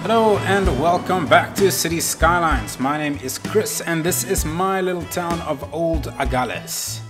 Hello and welcome back to City Skylines. My name is Chris and this is my little town of Old Agulhas.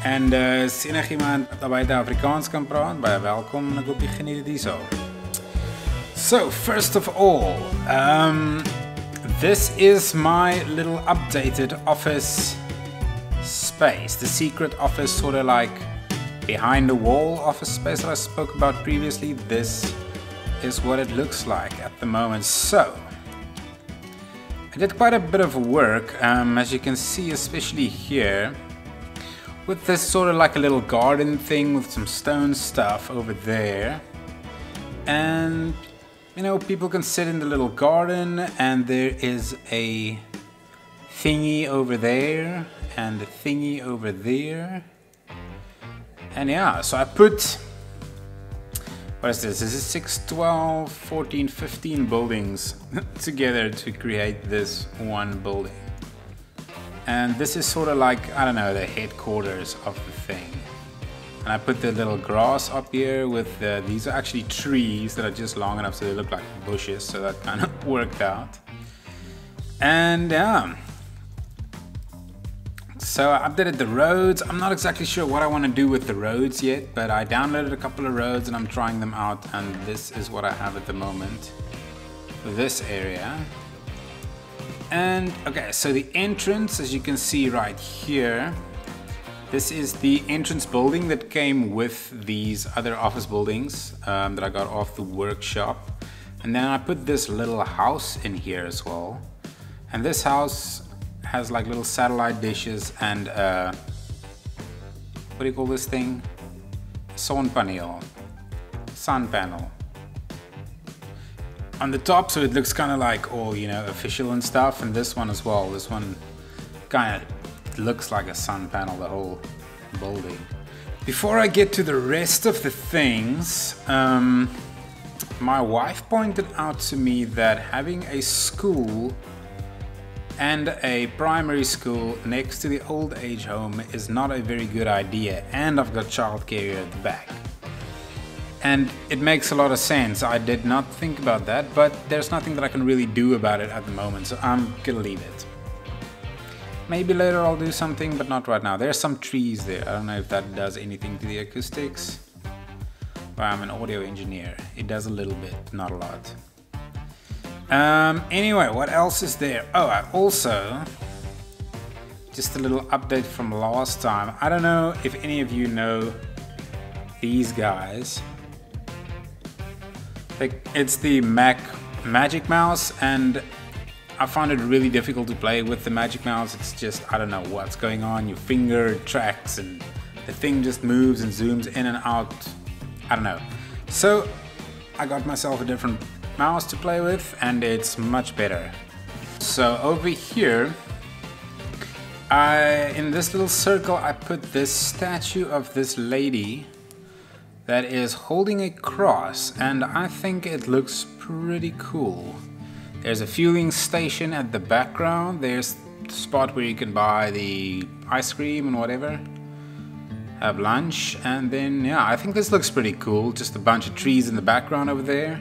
En as enigiemand daar buite Afrikaans kan praat, baie welkom en ek hoop jy geniet dit hierso. So, first of all, this is my little updated office space. The secret office, sort of like behind the wall office space that I spoke about previously. This is what it looks like at the moment. So, I did quite a bit of work, as you can see, especially here, with this sort of like a little garden thing with some stone stuff over there. And, you know, people can sit in the little garden, and there is a thingy over there, and a thingy over there. And yeah, so I put, what is this? This is 6, 12, 14, 15 buildings together to create this one building. And this is sort of like, I don't know, the headquarters of the thing. And I put the little grass up here with these are actually trees that are just long enough so they look like bushes, so that kind of worked out. And yeah. So I updated the roads. I'm not exactly sure what I want to do with the roads yet, but I downloaded a couple of roads and I'm trying them out, and this is what I have at the moment for this area. And okay, so the entrance, as you can see right here, this is the entrance building that came with these other office buildings that I got off the workshop. And then I put this little house in here as well. And this house has like little satellite dishes and what do you call this thing? Sun panel on the top, so it looks kind of like all, you know, official and stuff. And this one as well, this one kind of looks like a sun panel, the whole building. Before I get to the rest of the things, my wife pointed out to me that having a school and a primary school next to the old age home is not a very good idea, and I've got childcare here at the back. And it makes a lot of sense. I did not think about that, but there's nothing that I can really do about it at the moment, so I'm gonna leave it. Maybe later I'll do something, but not right now. There's some trees there. I don't know if that does anything to the acoustics. But I'm an audio engineer. It does a little bit, not a lot. Anyway, what else is there? Oh, I also, just a little update from last time. I don't know if any of you know these guys. It's the Magic Mouse, and I found it really difficult to play with the Magic Mouse. It's just, I don't know what's going on. Your finger tracks and the thing just moves and zooms in and out. I don't know. So I got myself a different mouse to play with, and it's much better. So over here, in this little circle, I put this statue of this lady that is holding a cross, and I think it looks pretty cool. There's a fueling station at the background. There's the spot where you can buy the ice cream and whatever, have lunch, and then yeah, I think this looks pretty cool. Just a bunch of trees in the background over there.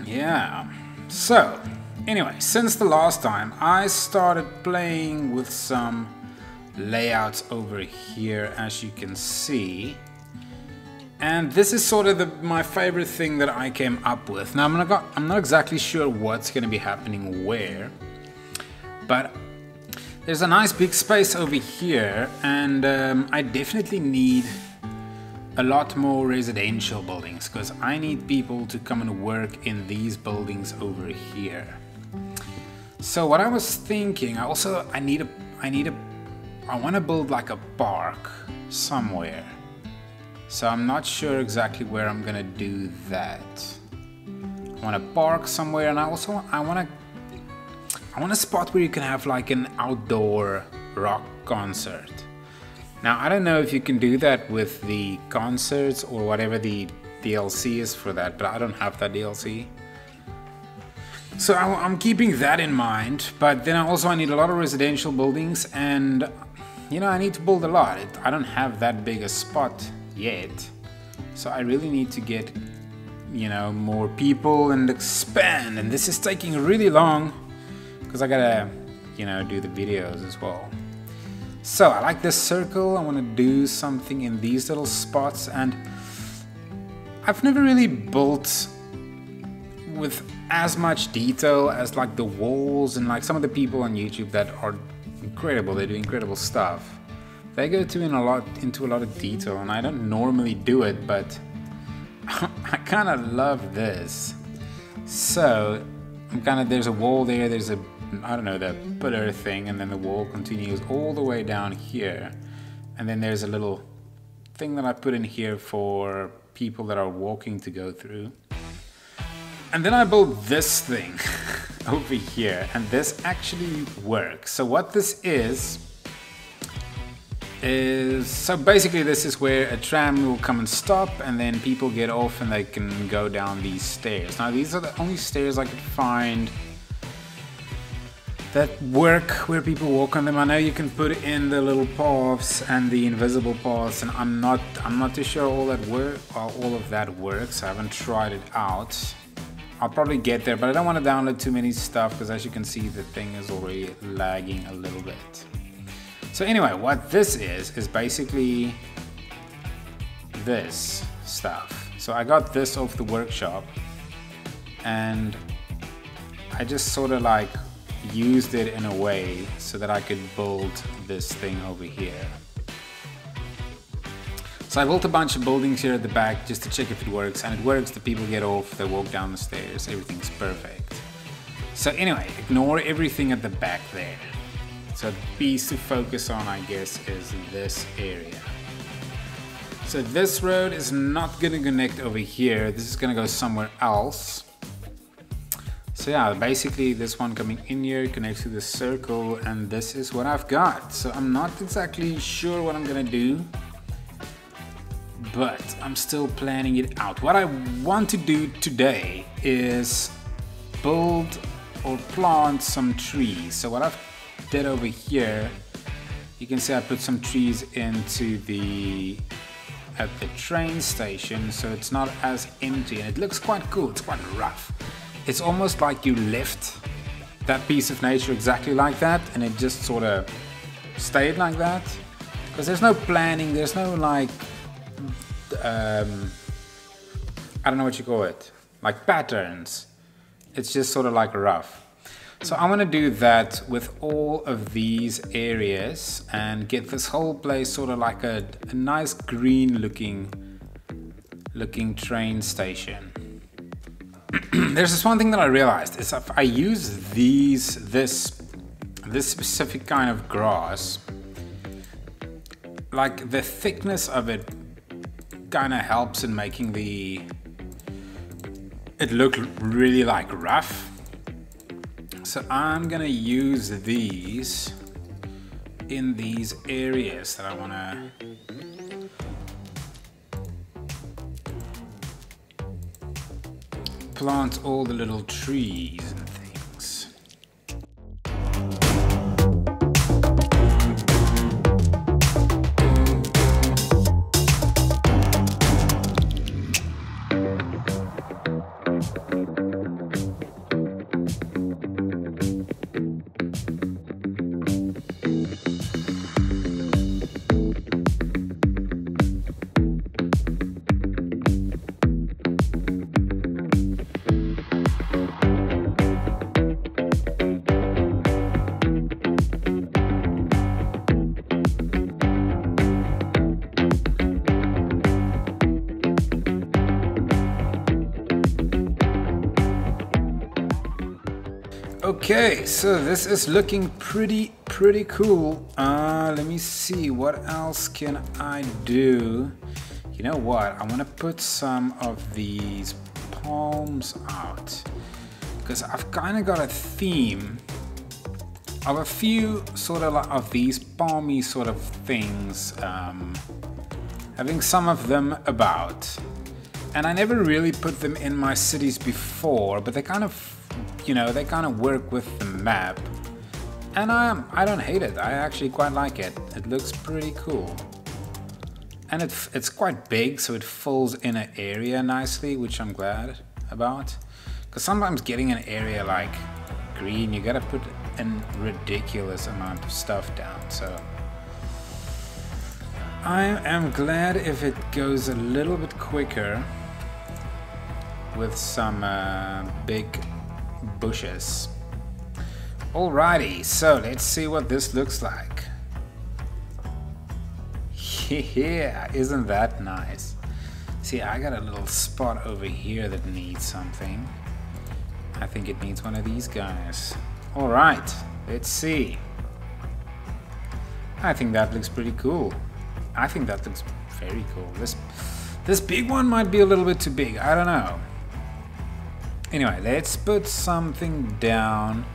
Yeah, so anyway, since the last time I started playing with some layouts over here, as you can see, and this is sort of my favorite thing that I came up with. Now I'm not exactly sure what's going to be happening where, but there's a nice big space over here, and I definitely need a lot more residential buildings, because I need people to come and work in these buildings over here. So what I was thinking, I want to build like a park somewhere. So I'm not sure exactly where I'm gonna do that. I want a park somewhere, and I want a spot where you can have like an outdoor rock concert. Now, I don't know if you can do that with the concerts or whatever the DLC is for that, but I don't have that DLC. So I'm keeping that in mind, but then I need a lot of residential buildings, and you know, I need to build a lot. I don't have that big a spot yet, so I really need to get you know, more people and expand. And this is taking really long because I gotta, you know, do the videos as well. So I like this circle. I want to do something in these little spots, and I've never really built with as much detail as like the walls, and like some of the people on YouTube that are incredible. They do incredible stuff. They go into a lot of detail, and I don't normally do it, but I kind of love this. So I'm kind of, there's a wall there, there's a, I don't know, the pillar thing, and then the wall continues all the way down here, and then there's a little thing that I put in here for people that are walking to go through. And then I built this thing over here, and this actually works. So what this is so basically this is where a tram will come and stop, and then people get off and they can go down these stairs. Now these are the only stairs I could find that work where people walk on them. I know you can put in the little paths and the invisible paths, and I'm not too sure all of that works. I haven't tried it out. I'll probably get there, but I don't want to download too many stuff because, as you can see, the thing is already lagging a little bit. So anyway, what this is basically this stuff. So I got this off the workshop, and I just sort of like used it in a way so that I could build this thing over here. So I built a bunch of buildings here at the back just to check if it works, and it works. The people get off, they walk down the stairs, everything's perfect. So anyway, ignore everything at the back there. So the piece to focus on, I guess, is this area. So this road is not going to connect over here. This is going to go somewhere else. So yeah, basically this one coming in here connects to the circle, and this is what I've got. So I'm not exactly sure what I'm going to do, but I'm still planning it out. What I want to do today is build or plant some trees. So what I've did over here, you can see I put some trees into at the train station, so it's not as empty, and it looks quite cool. It's quite rough. It's almost like you left that piece of nature exactly like that, and it just sort of stayed like that, because there's no planning, there's no like I don't know what you call it, like patterns. It's just sort of like rough. So I want to do that with all of these areas and get this whole place sort of like a nice green looking train station. There's this one thing that I realized is if I use this specific kind of grass, like the thickness of it kind of helps in making it look really like rough. So I'm gonna use these in these areas that I wanna plant all the little trees and things. Okay, so this is looking pretty cool. Let me see, what else can I do? You know what, I want to put some of these palms out, because I've kind of got a theme of a few sort of like of these palmy sort of things, having some of them about. And I never really put them in my cities before, but they kind of, you know, they kind of work with the map, and I don't hate it. I actually quite like it. It looks pretty cool. And it's quite big, so it fills in an area nicely, which I'm glad about. Because sometimes getting an area like green, you gotta put a ridiculous amount of stuff down. So I am glad if it goes a little bit quicker with some big bushes. Alrighty, so let's see what this looks like. Yeah, isn't that nice? See, I got a little spot over here that needs something. I think it needs one of these guys. Alright, let's see. I think that looks pretty cool. I think that looks very cool. This big one might be a little bit too big. I don't know. Anyway, let's put something down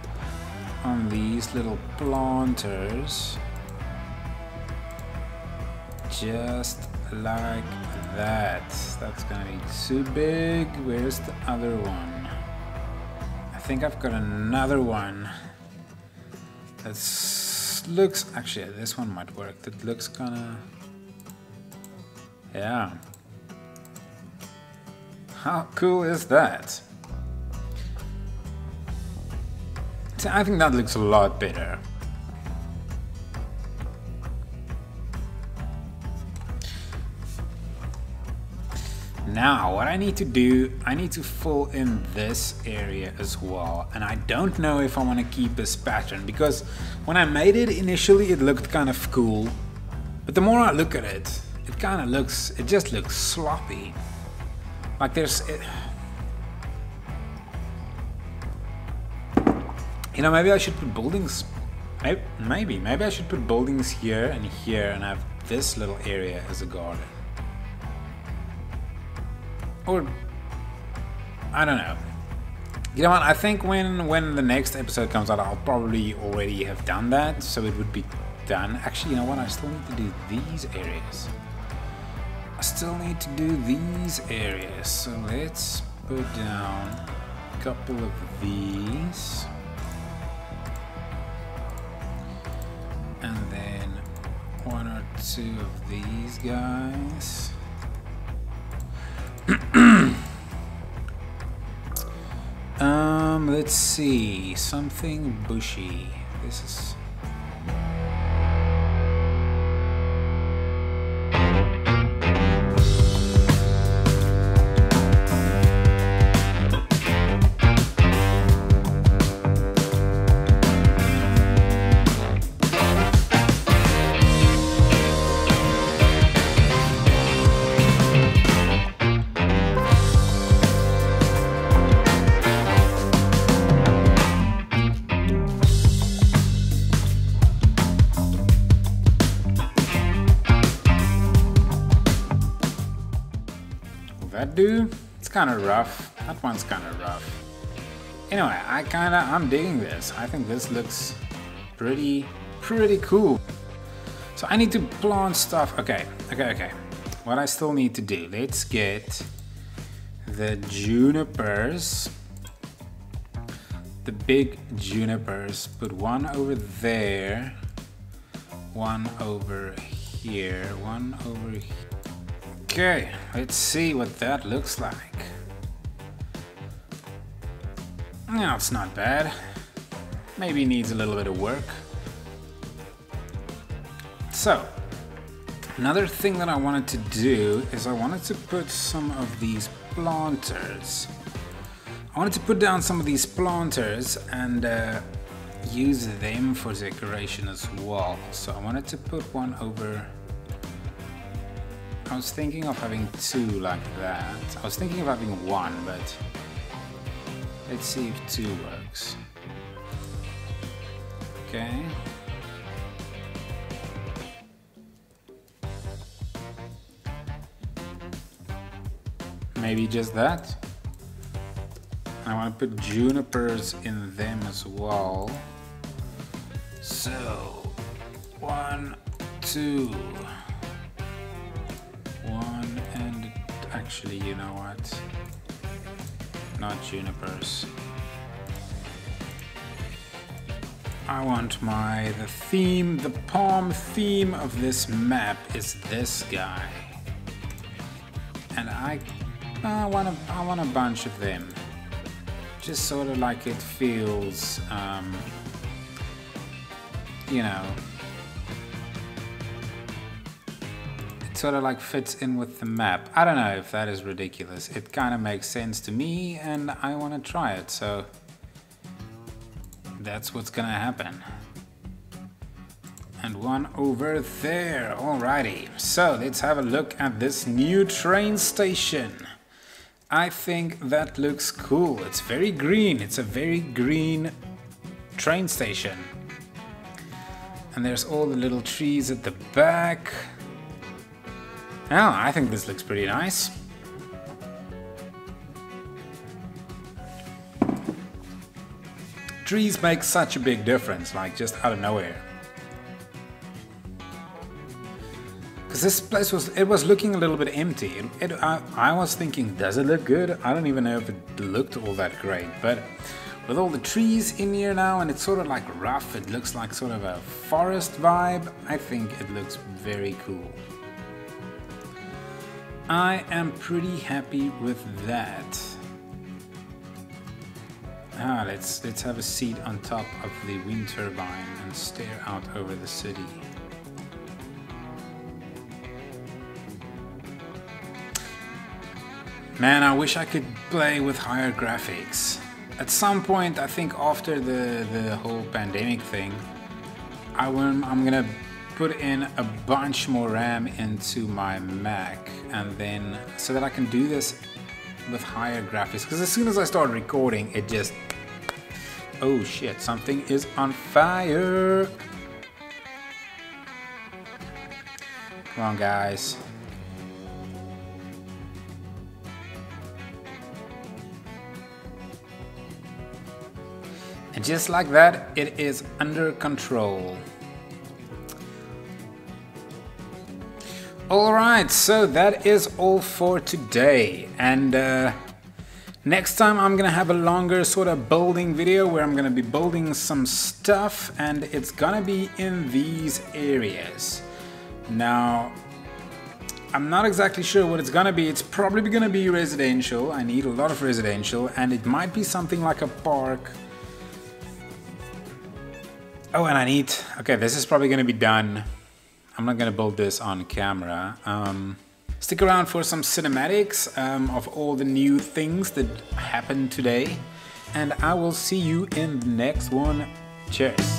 on these little planters. Just like that. That's gonna be too big. Where's the other one? I think I've got another one. That looks... Actually, this one might work. That looks kinda... Yeah. How cool is that? See, I think that looks a lot better. Now, what I need to do, I need to fill in this area as well. And I don't know if I want to keep this pattern, because when I made it initially, it looked kind of cool. But the more I look at it, it kind of looks, it just looks sloppy. Like there's... You know, maybe I should put buildings... Maybe I should put buildings here and have this little area as a garden. Or, I don't know. You know what, I think when the next episode comes out, I'll probably already have done that, so it would be done. Actually, you know what, I still need to do these areas. I still need to do these areas, so let's put down a couple of these. And then one or two of these guys. Let's see, something bushy. This is... That do? It's kind of rough. That one's kind of rough. Anyway, I'm digging this. I think this looks pretty cool. So I need to plant stuff. Okay. What I still need to do, let's get the junipers. The big junipers. Put one over there. One over here. One over here. Okay, let's see what that looks like. No, it's not bad. Maybe needs a little bit of work. So, another thing that I wanted to do is I wanted to put some of these planters. I wanted to put down some of these planters and use them for decoration as well. So I wanted to put one over... I was thinking of having two like that. I was thinking of having one, but let's see if two works. Okay. Maybe just that. I want to put junipers in them as well. So, 1, 2. One, and actually, you know what? Not junipers. I want the palm theme of this map is this guy. I want a bunch of them. Just sort of like it feels, you know, it sort of like fits in with the map. I don't know if that is ridiculous. It kind of makes sense to me and I want to try it, so that's what's gonna happen. And one over there. Alrighty, so let's have a look at this new train station. I think that looks cool. It's very green. It's a very green train station. And there's all the little trees at the back. Oh, I think this looks pretty nice. Trees make such a big difference, like just out of nowhere. Because this place was looking a little bit empty. I was thinking, does it look good? I don't even know if it looked all that great, but with all the trees in here now and it's sort of like rough, it looks like sort of a forest vibe. I think it looks very cool. I am pretty happy with that. Let's have a seat on top of the wind turbine and stare out over the city. Man, I wish I could play with higher graphics. At some point, I think after the whole pandemic thing, I'm gonna put in a bunch more RAM into my Mac, and then so that I can do this with higher graphics. Because as soon as I start recording, it just, oh shit, something is on fire. Come on, guys. And just like that, it is under control. Alright, so that is all for today. And next time I'm gonna have a longer sort of building video where I'm gonna be building some stuff, and it's gonna be in these areas. Now, I'm not exactly sure what it's gonna be. It's probably gonna be residential. I need a lot of residential, and it might be something like a park. Oh, and I need, okay, this is probably gonna be done. I'm not gonna build this on camera. Stick around for some cinematics of all the new things that happened today. And I will see you in the next one. Cheers.